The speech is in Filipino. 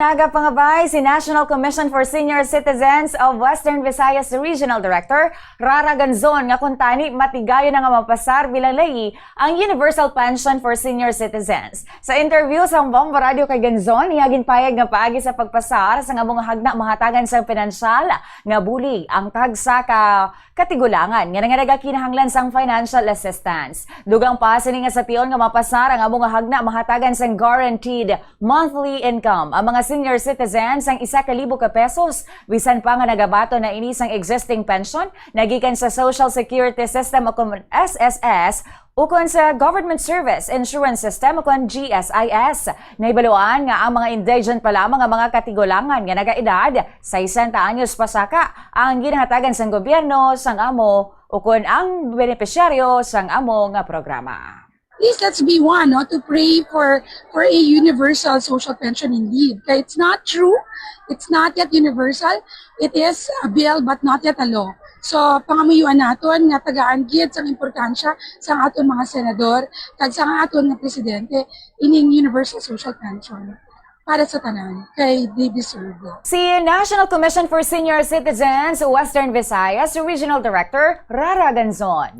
umaga mga bay, si National Commission for Senior Citizens of Western Visayas Regional Director Rara Ganzon nga kuntani matigayo na nga mapasar bilang layi ang Universal Pension for Senior Citizens. Sa interview sa Bomba Radio kay Ganzon, iyagin payag nga paagi sa pagpasar sa nga mga hagna mahatagan sa pinansyal nga buli ang tagsa ka katigulangan nga nagkinahanglan sang financial assistance. Dugang pa sini nga sa tion nga mapasar ang mga hagna mahatagan sang guaranteed monthly income ang mga senior citizens ang 1,000 ka pesos bisan pa nga nagabato na ini sang existing pension nagikan sa Social Security System o SSS ukon sa Government Service Insurance System ukon GSIS. Naibaluan nga ang mga indigent pa lamang ang mga katigulangan nga nagaedad sa 60 anyos pasaka ang ginahatagan sang gobyerno sang amo ukon ang benepisyaryo sang amo nga programa. Please let's be one, no, to pray for a universal social pension indeed. Kaya it's not true, it's not yet universal, it is a bill but not yet a law. So pangamuyuan naton nga tagaan gid sang importansya sa aton mga senador kag sa aton nga presidente ining universal social pension para sa tanan kay they deserve it. Si National Commission for Senior Citizens Western Visayas Regional Director Rara Ganzon.